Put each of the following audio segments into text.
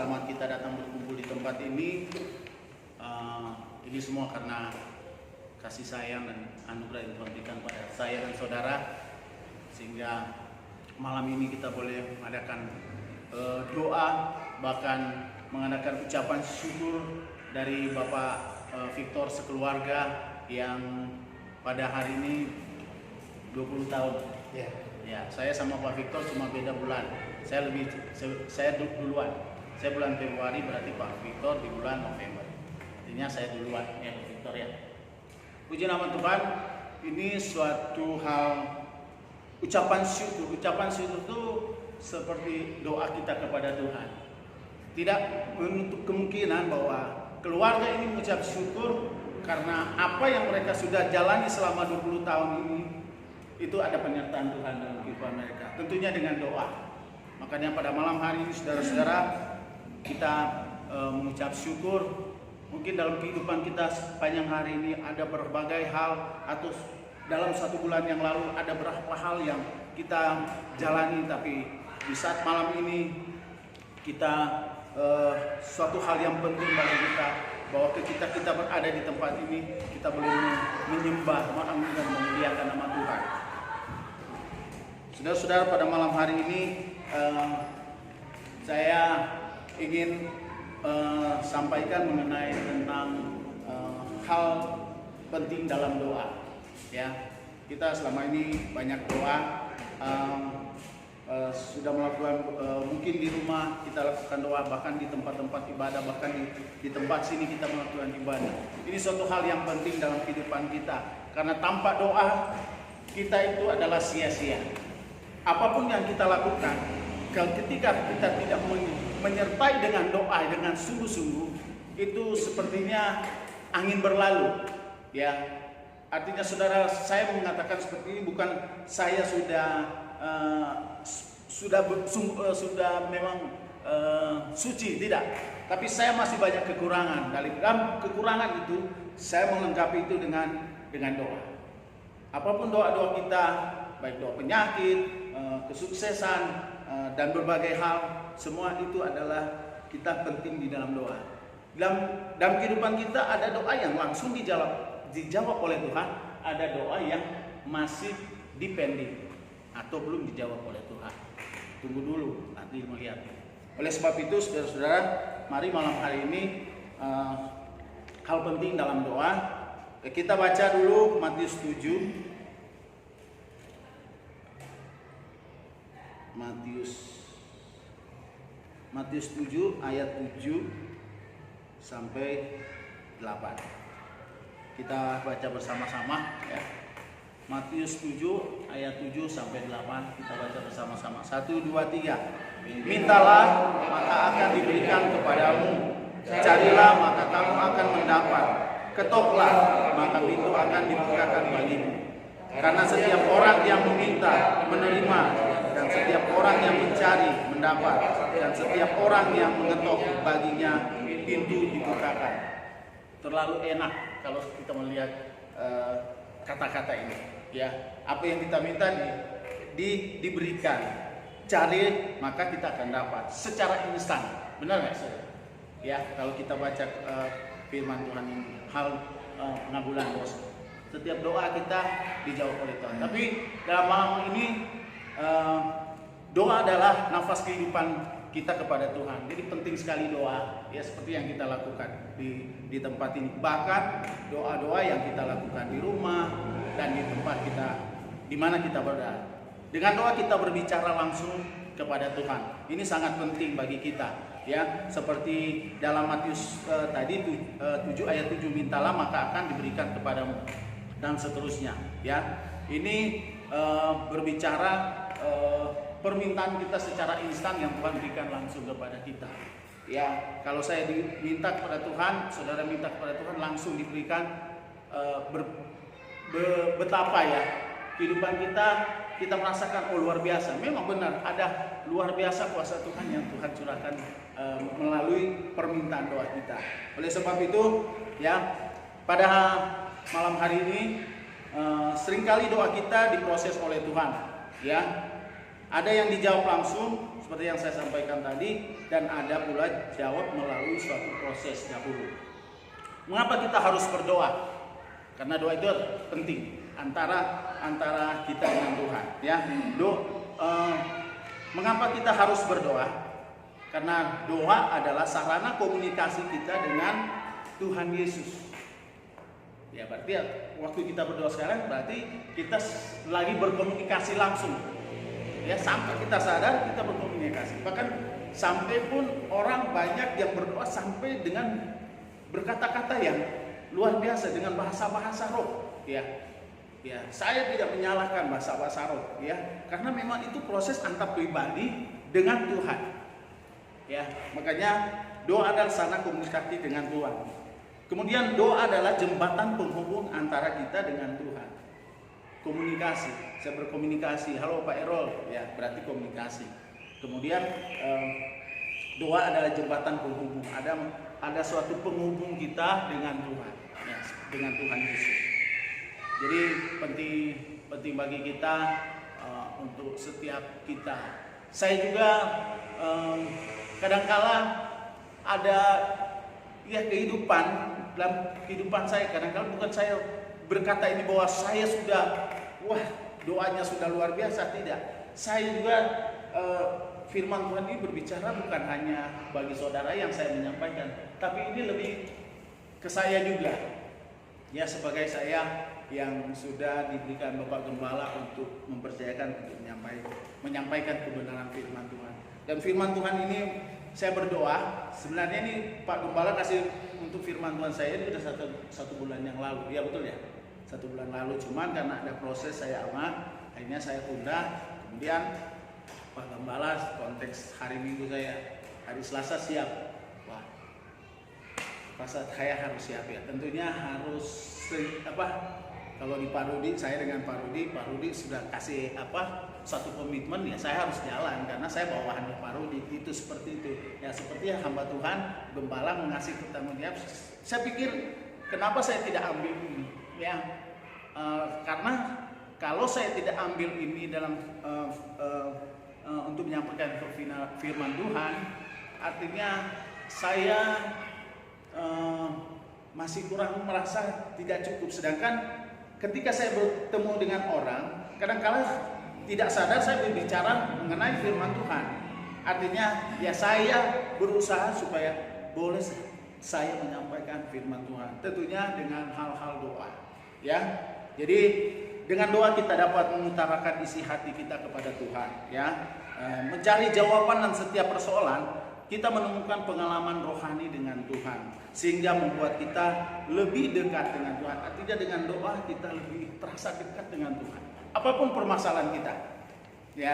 selama kita datang berkumpul di tempat ini semua karena kasih sayang dan anugerah yang Tuhan berikan pada saya dan saudara, sehingga malam ini kita boleh mengadakan doa, bahkan mengadakan ucapan syukur dari Bapak Victor sekeluarga yang pada hari ini 20 tahun. Ya, saya sama Pak Victor cuma beda bulan. Saya duluan. Saya bulan Februari, berarti Pak Victor di bulan November. Artinya saya duluan ya Pak Victor ya. Puji nama Tuhan. Ini suatu hal ucapan syukur. Ucapan syukur itu seperti doa kita kepada Tuhan. Tidak menutup kemungkinan bahwa keluarga ini mengucap syukur karena apa yang mereka sudah jalani selama 20 tahun ini, itu ada penyertaan Tuhan dalam kehidupan mereka. Tentunya dengan doa. Makanya pada malam hari ini saudara-saudara, kita mengucap syukur. Mungkin dalam kehidupan kita sepanjang hari ini ada berbagai hal, atau dalam satu bulan yang lalu ada beberapa hal yang kita jalani, tapi di saat malam ini kita suatu hal yang penting bagi kita, bahwa ketika kita berada di tempat ini, kita boleh menyembah, dan memuliakan nama Tuhan. Saudara-saudara, pada malam hari ini saya ingin sampaikan mengenai tentang hal penting dalam doa. Ya, kita selama ini banyak doa, sudah melakukan mungkin di rumah kita lakukan doa, bahkan di tempat-tempat ibadah, bahkan di tempat sini kita melakukan ibadah. Ini suatu hal yang penting dalam kehidupan kita, karena tanpa doa kita itu adalah sia-sia. Apapun yang kita lakukan, ketika kita tidak menyertai dengan doa dengan sungguh-sungguh, itu sepertinya angin berlalu. Ya, artinya saudara, saya mengatakan seperti ini bukan saya sudah memang suci, tidak. Tapi saya masih banyak kekurangan. Dalam kekurangan itu saya melengkapi itu dengan doa. Apapun doa-doa kita, baik doa penyakit, kesuksesan, dan berbagai hal, semua itu adalah kita penting di dalam doa. Dalam kehidupan kita ada doa yang langsung dijawab oleh Tuhan, ada doa yang masih depending atau belum dijawab oleh Tuhan. Tunggu dulu, nanti melihat. Oleh sebab itu saudara-saudara, mari malam hari ini hal penting dalam doa. Kita baca dulu Matius 7. Matius 7 ayat 7 sampai 8. Kita baca bersama-sama ya. Matius 7 ayat 7 sampai 8, kita baca bersama-sama. 1 2 3. Mintalah maka akan diberikan kepadamu. Carilah maka kamu akan mendapat. Ketoklah maka pintu akan dibukakan bagimu. Karena setiap orang yang meminta menerima, dan setiap orang yang mencari mendapat, dan setiap orang yang mengetok baginya pintu dibukakan. Terlalu enak kalau kita melihat kata-kata ini. Ya, apa yang kita minta diberikan. Cari maka kita akan dapat secara instan. Benar nggak saudara? Ya, kalau kita baca firman Tuhan ini, hal pengabulan dosa. Setiap doa kita dijawab oleh Tuhan. Tapi dalam malam ini doa adalah nafas kehidupan kita kepada Tuhan. Jadi penting sekali doa, ya, seperti yang kita lakukan di tempat ini. Bahkan doa-doa yang kita lakukan di rumah dan di tempat kita, di mana kita berada. Dengan doa kita berbicara langsung kepada Tuhan. Ini sangat penting bagi kita, ya. Seperti dalam Matius tadi 7 ayat 7, mintalah maka akan diberikan kepadamu, dan seterusnya, ya. Ini berbicara permintaan kita secara instan yang Tuhan berikan langsung kepada kita. Ya, kalau saya diminta kepada Tuhan, saudara minta kepada Tuhan, langsung diberikan. Betapa ya kehidupan kita merasakan luar biasa. Memang benar ada luar biasa kuasa Tuhan yang Tuhan curahkan melalui permintaan doa kita. Oleh sebab itu, ya, pada malam hari ini seringkali doa kita diproses oleh Tuhan, ya. Ada yang dijawab langsung, seperti yang saya sampaikan tadi, dan ada pula jawab melalui suatu proses dahulu. Mengapa kita harus berdoa? Karena doa itu penting antara kita dengan Tuhan, ya. Mengapa kita harus berdoa? Karena doa adalah sarana komunikasi kita dengan Tuhan Yesus. Ya, berarti waktu kita berdoa sekarang berarti kita lagi berkomunikasi langsung. Ya, sampai kita sadar kita berkomunikasi. Bahkan sampai pun orang banyak yang berdoa sampai dengan berkata-kata yang luar biasa dengan bahasa-bahasa roh. Ya, saya tidak menyalahkan bahasa-bahasa roh, ya, karena memang itu proses antar pribadi dengan Tuhan. Ya, makanya doa adalah sarana komunikasi dengan Tuhan. Kemudian doa adalah jembatan penghubung antara kita dengan Tuhan. Komunikasi, saya berkomunikasi, halo Pak Erol, ya berarti komunikasi. Kemudian doa adalah jembatan penghubung. Ada suatu penghubung kita dengan Tuhan, ya, dengan Tuhan Yesus. Jadi penting bagi kita untuk setiap kita. Saya juga kadangkala ada kehidupan, dalam kehidupan saya kadang-kadang bukan saya berkata ini bahwa saya sudah doanya sudah luar biasa, tidak. Saya juga firman Tuhan ini berbicara bukan hanya bagi saudara yang saya menyampaikan, tapi ini lebih ke saya juga, ya, sebagai saya yang sudah diberikan Bapak Gembala untuk mempercayakan untuk menyampaikan kebenaran firman Tuhan. Dan firman Tuhan ini saya berdoa, sebenarnya ini Pak Gembala kasih untuk firman Tuhan saya ini sudah satu bulan yang lalu, ya betul ya, 1 bulan lalu. Cuman karena ada proses saya akhirnya saya tunda. Kemudian Pak Gembala konteks hari Minggu saya, hari Selasa siap. Wah, rasa saya harus siap ya. Tentunya harus kalau di Pak Rudi, saya dengan Pak Rudi sudah kasih satu komitmen, ya saya harus jalan karena saya bawahannya Pak Rudi, itu seperti itu. Ya seperti hamba Tuhan Gembala mengasih pertanggungjawab. Saya pikir kenapa saya tidak ambil ini? Ya karena kalau saya tidak ambil ini dalam untuk menyampaikan firman Tuhan, artinya saya masih kurang merasa tidak cukup. Sedangkan ketika saya bertemu dengan orang, kadang-kala tidak sadar saya berbicara mengenai firman Tuhan. Artinya ya saya berusaha supaya boleh saya menyampaikan firman Tuhan, tentunya dengan hal-hal doa, ya. Jadi dengan doa kita dapat mengutarakan isi hati kita kepada Tuhan, ya. Mencari jawaban dan setiap persoalan kita menemukan pengalaman rohani dengan Tuhan, sehingga membuat kita lebih dekat dengan Tuhan. Artinya dengan doa kita lebih terasa dekat dengan Tuhan. Apapun permasalahan kita, ya,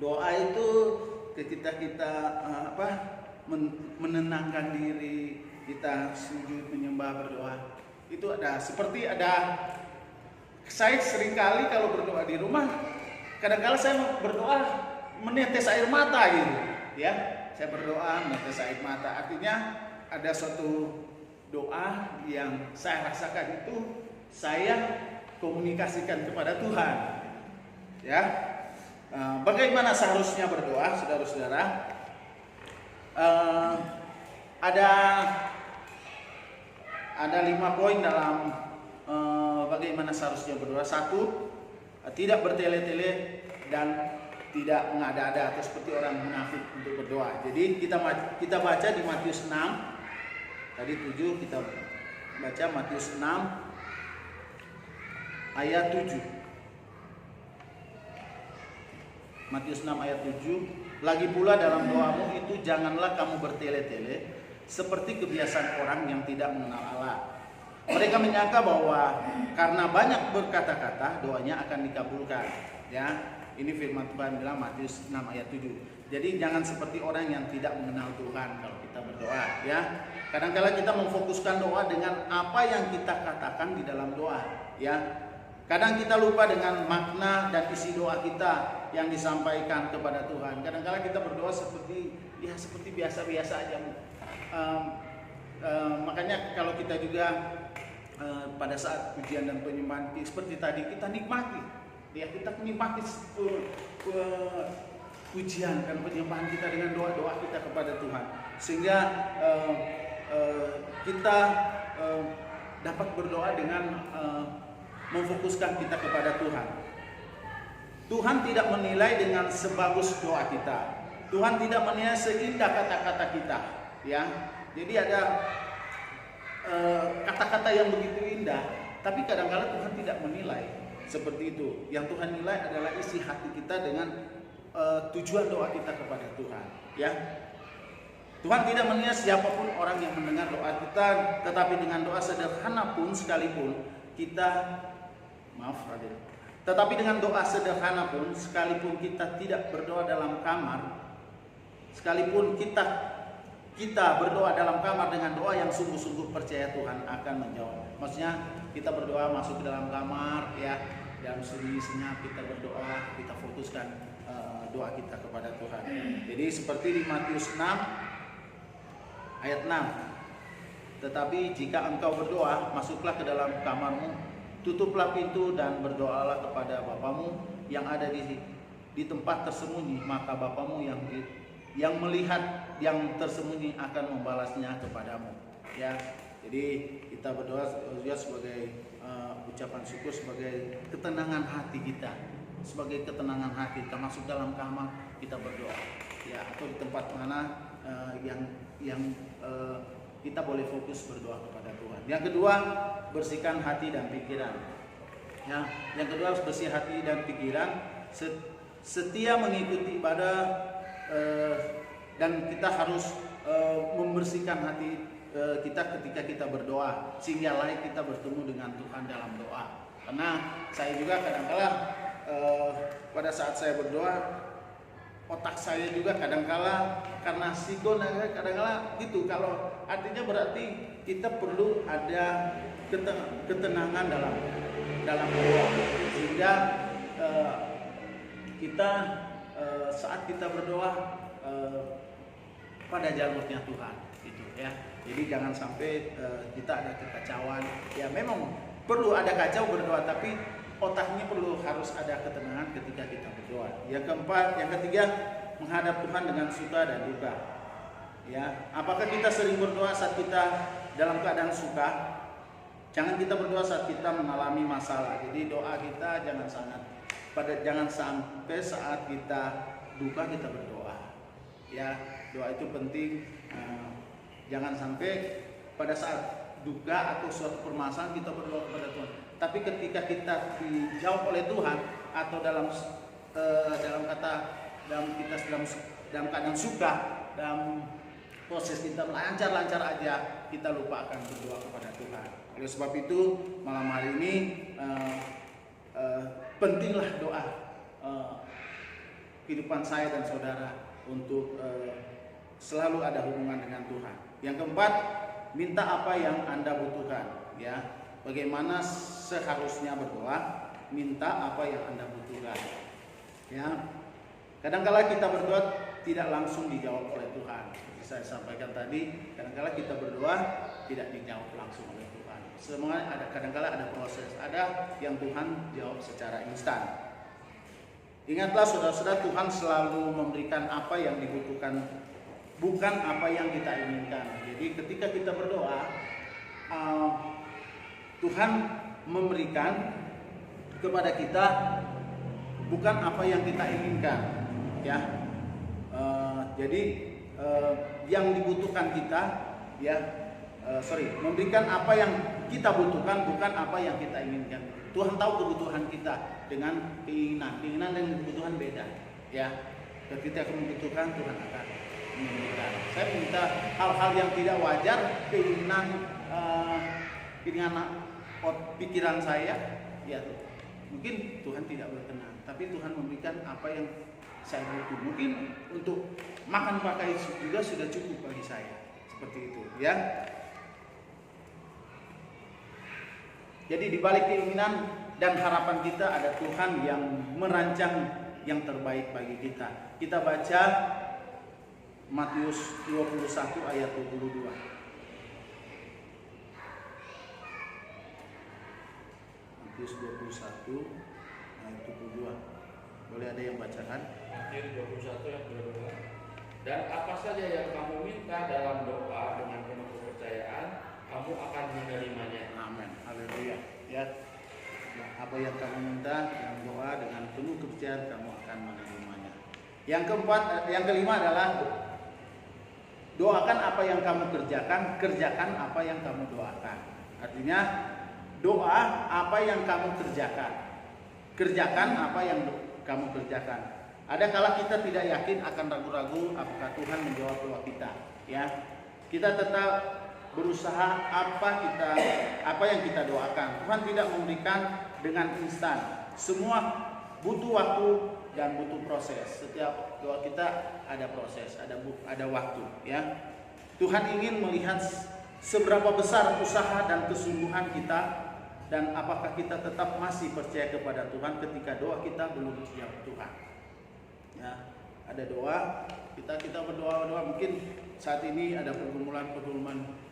doa itu ketika kita menenangkan diri, kita sujud menyembah berdoa, itu saya seringkali kalau berdoa di rumah, kadang-kadang saya berdoa menetes air mata gitu, ya. Saya berdoa menetes air mata, artinya ada suatu doa yang saya rasakan itu saya komunikasikan kepada Tuhan, ya. Bagaimana seharusnya berdoa, saudara-saudara? Ada 5 poin dalam bagaimana seharusnya berdoa. 1, tidak bertele-tele dan tidak mengada-ada atau seperti orang munafik untuk berdoa. Jadi kita baca di Matius 6 tadi 7, kita baca Matius 6 ayat 7. Matius 6 ayat 7, lagi pula dalam doamu itu janganlah kamu bertele-tele seperti kebiasaan orang yang tidak mengenal Allah. Mereka menyangka bahwa karena banyak berkata-kata doanya akan dikabulkan, ya. Ini firman Tuhan bilang Matius 6 ayat 7. Jadi jangan seperti orang yang tidak mengenal Tuhan kalau kita berdoa, ya. Kadang-kala kita memfokuskan doa dengan apa yang kita katakan di dalam doa, ya. Kadang kita lupa dengan makna dan isi doa kita yang disampaikan kepada Tuhan. Kadang-kala kita berdoa seperti biasa-biasa aja. Makanya kalau kita juga pada saat pujian dan penyembahan seperti tadi kita nikmati, ya, kita menikmati pujian dan penyembahan kita dengan doa-doa kita kepada Tuhan, sehingga kita dapat berdoa dengan memfokuskan kita kepada Tuhan. Tuhan tidak menilai dengan sebagus doa kita. Tuhan tidak menilai seindah kata-kata kita, ya. Jadi ada kata-kata yang begitu indah, tapi kadang-kala Tuhan tidak menilai seperti itu. Yang Tuhan nilai adalah isi hati kita dengan tujuan doa kita kepada Tuhan, ya. Tuhan tidak menilai siapapun orang yang mendengar doa kita, tetapi dengan doa sederhana pun sekalipun kita, tetapi dengan doa sederhana pun sekalipun kita tidak berdoa dalam kamar, sekalipun kita berdoa dalam kamar dengan doa yang sungguh-sungguh, percaya Tuhan akan menjawab. Maksudnya kita berdoa masuk ke dalam kamar, ya, dalam sunyi-sunyi kita berdoa, kita fokuskan doa kita kepada Tuhan. Jadi seperti di Matius 6 ayat 6. Tetapi jika engkau berdoa, masuklah ke dalam kamarmu, tutuplah pintu dan berdoalah kepada Bapamu yang ada di tempat tersembunyi, maka Bapamu yang melihat yang tersembunyi akan membalasnya kepadamu. Ya, jadi kita berdoa juga sebagai ucapan syukur, sebagai ketenangan hati kita, sebagai ketenangan hati kita masuk dalam kamar kita berdoa, ya, atau di tempat mana yang kita boleh fokus berdoa kepada Tuhan. Yang kedua, bersihkan hati dan pikiran. Ya, yang kedua harus bersih hati dan pikiran, setia mengikuti ibadah, dan kita harus membersihkan hati kita ketika kita berdoa, sehingga layak kita bertemu dengan Tuhan dalam doa. Karena saya juga kadang-kala pada saat saya berdoa, otak saya juga kadang-kala karena sigon, kadang-kala gitu. Kalau artinya berarti kita perlu ada ketenangan dalam doa, sehingga kita saat kita berdoa pada jalurnya Tuhan, gitu ya. Jadi jangan sampai kita ada kekacauan. Ya, memang perlu ada kacau berdoa, tapi otaknya harus ada ketenangan ketika kita berdoa. Yang ketiga, menghadap Tuhan dengan suka dan duka. Ya, apakah kita sering berdoa saat kita dalam keadaan suka? Jangan kita berdoa saat kita mengalami masalah. Jadi doa kita jangan sampai saat kita duka kita berdoa. Ya, doa itu penting. Jangan sampai pada saat duka atau suatu permasalahan kita berdoa kepada Tuhan. Tapi ketika kita dijawab oleh Tuhan, atau dalam keadaan suka, dalam proses kita lancar-lancar aja, kita lupa akan berdoa kepada Tuhan. Oleh sebab itu malam hari ini pentinglah doa kehidupan saya dan saudara untuk selalu ada hubungan dengan Tuhan. Yang keempat, minta apa yang Anda butuhkan, ya. Bagaimana seharusnya berdoa, minta apa yang Anda butuhkan, ya. Kadang-kala kita berdoa tidak langsung dijawab oleh Tuhan. Seperti saya sampaikan tadi, kadang-kala kita berdoa tidak dijawab langsung oleh Tuhan. Semua kadang-kala ada proses, ada yang Tuhan jawab secara instan. Ingatlah saudara-saudara, Tuhan selalu memberikan apa yang dibutuhkan, bukan apa yang kita inginkan. Jadi ketika kita berdoa, Tuhan memberikan kepada kita bukan apa yang kita inginkan, ya. Jadi yang dibutuhkan kita, ya, memberikan apa yang kita butuhkan, bukan apa yang kita inginkan. Tuhan tahu kebutuhan kita dengan keinginan dan kebutuhan beda, ya. Ketika kita membutuhkan, Tuhan akan memberikan. Saya minta hal-hal yang tidak wajar, keinginan pikiran saya, ya, mungkin Tuhan tidak berkenan. Tapi Tuhan memberikan apa yang saya butuh. Mungkin untuk makan pakai juga sudah cukup bagi saya, seperti itu, ya. Jadi di balik keinginan dan harapan kita ada Tuhan yang merancang yang terbaik bagi kita. Kita baca Matius 21 ayat 22. Matius 21 ayat 22. Boleh ada yang bacakan? Matius 21 ayat 22. Dan apa saja yang kamu minta dalam doa dengan penuh kepercayaan, kamu akan menerimanya. Amin. Haleluya. Ya. Apa yang kamu minta dalam doa dengan penuh kepercayaan, kamu akan menerimanya. Yang keempat, yang kelima adalah doakan apa yang kamu kerjakan, kerjakan apa yang kamu doakan. Artinya doa apa yang kamu kerjakan, kerjakan apa yang kamu kerjakan. Ada kala kita tidak yakin, akan ragu-ragu apakah Tuhan menjawab doa kita. Ya, kita tetap berusaha apa yang kita doakan. Tuhan tidak memberikan dengan instan. Semua butuh waktu dan butuh proses. Setiap doa kita ada proses, ada waktu. Ya, Tuhan ingin melihat seberapa besar usaha dan kesungguhan kita, dan apakah kita tetap masih percaya kepada Tuhan ketika doa kita belum dijawab Tuhan. Ya, ada doa kita berdoa mungkin saat ini ada pergumulan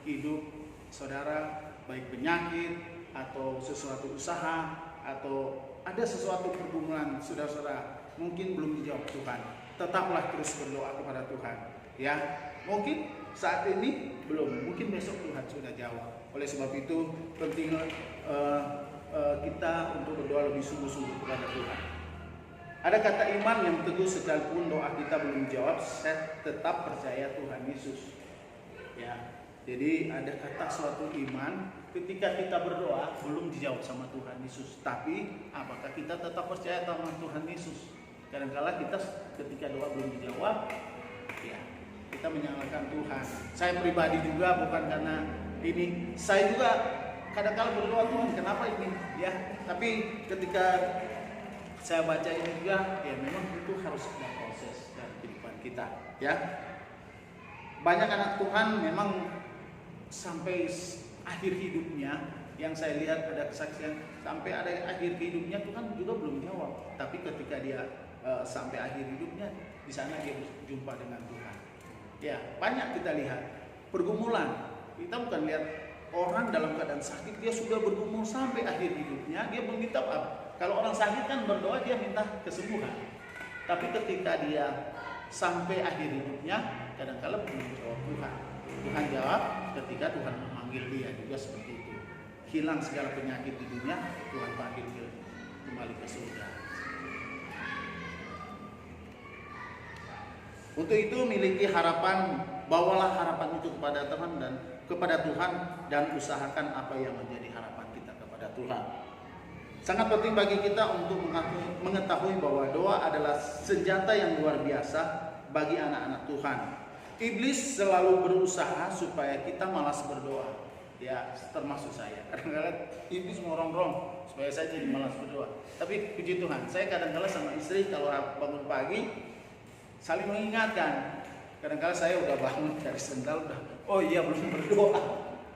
hidup saudara, baik penyakit atau sesuatu usaha atau ada sesuatu pergumulan saudara mungkin belum dijawab Tuhan. Tetaplah terus berdoa kepada Tuhan. Ya, mungkin saat ini belum, mungkin besok Tuhan sudah jawab. Oleh sebab itu penting kita untuk berdoa lebih sungguh-sungguh kepada Tuhan. Ada kata iman yang teguh sekalipun doa kita belum dijawab, saya tetap percaya Tuhan Yesus. Ya, jadi ada kata suatu iman ketika kita berdoa belum dijawab sama Tuhan Yesus, tapi apakah kita tetap percaya sama Tuhan Yesus? Kadang-kala kita ketika doa belum dijawab, ya kita menyalahkan Tuhan. Saya pribadi juga bukan karena ini, saya juga kadang-kala berdoa Tuhan kenapa ini, ya. Tapi ketika saya baca ini juga, ya memang itu harus ada proses dalam kehidupan kita, ya. Banyak anak Tuhan memang sampai akhir hidupnya, yang saya lihat ada kesaksian sampai ada akhir hidupnya Tuhan juga belum jawab. Tapi ketika dia sampai akhir hidupnya, di sana dia berjumpa dengan Tuhan. Ya, banyak kita lihat pergumulan. Kita bukan lihat orang dalam keadaan sakit dia sudah bergumul sampai akhir hidupnya, dia meminta apa? Kalau orang sakit kan berdoa dia minta kesembuhan. Tapi ketika dia sampai akhir hidupnya, kadang-kala belum dijawab Tuhan. Tuhan jawab ketika Tuhan memanggil dia, juga seperti itu. Hilang segala penyakit di dunia, Tuhan panggil dia kembali ke surga. Untuk itu miliki harapan, bawalah harapan itu kepada Tuhan dan usahakan apa yang menjadi harapan kita kepada Tuhan. Sangat penting bagi kita untuk mengetahui bahwa doa adalah senjata yang luar biasa bagi anak-anak Tuhan. Iblis selalu berusaha supaya kita malas berdoa. Ya, termasuk saya. Kadang-kadang iblis merongrong supaya saya jadi malas berdoa. Tapi puji Tuhan, saya kadang-kadang sama istri kalau bangun pagi saling mengingatkan. Kadang-kadang saya udah bangun dari sendal udah, oh iya belum berdoa.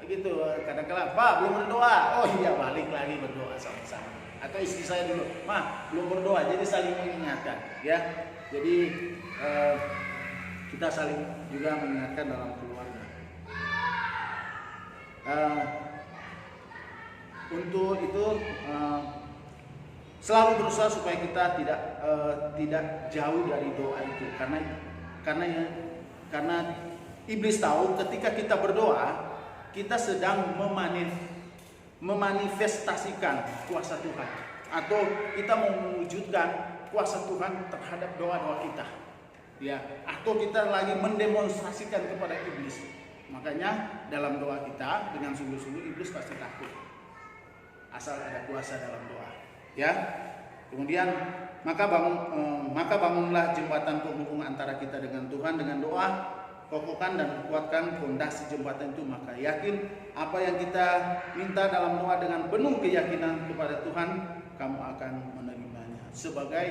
Begitu. Kadang-kadang, Pak belum berdoa. Oh iya, balik lagi berdoa sama-sama. Atau istri saya dulu, Mah belum berdoa. Jadi saling mengingatkan, ya. Jadi kita saling juga mengingatkan dalam keluarga. Untuk itu selalu berusaha supaya kita tidak jauh dari doa itu, karena iblis tahu ketika kita berdoa kita sedang memanifestasikan kuasa Tuhan, atau kita mau mewujudkan kuasa Tuhan terhadap doa-doa kita, ya, atau kita lagi mendemonstrasikan kepada iblis. Makanya dalam doa kita dengan sungguh-sungguh iblis pasti takut, asal ada kuasa dalam doa, ya. Kemudian maka bangunlah jembatan penghubung antara kita dengan Tuhan dengan doa. Kokohkan dan kuatkan fondasi jembatan itu, maka yakin apa yang kita minta dalam doa dengan penuh keyakinan kepada Tuhan, kamu akan menerimanya sebagai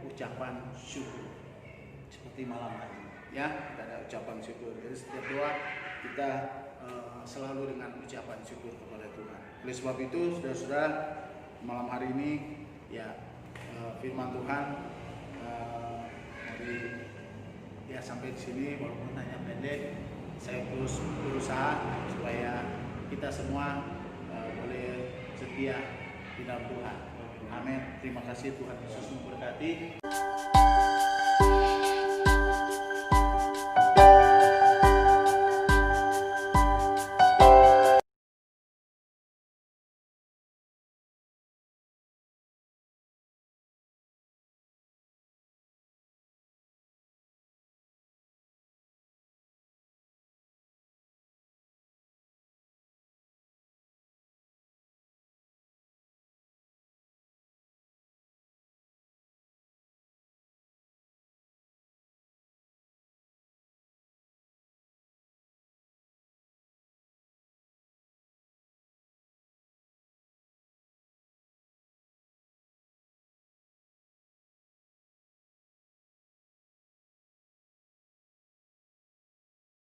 ucapan syukur. Seperti malam hari, ya, kita ada ucapan syukur. Jadi setiap doa kita selalu dengan ucapan syukur kepada Tuhan. Oleh sebab itu, saudara-saudara, malam hari ini, ya, firman Tuhan ya sampai di sini, walaupun hanya pendek, saya terus berusaha supaya kita semua boleh setia di dalam Tuhan. Amin. Terima kasih, Tuhan Yesus memberkati.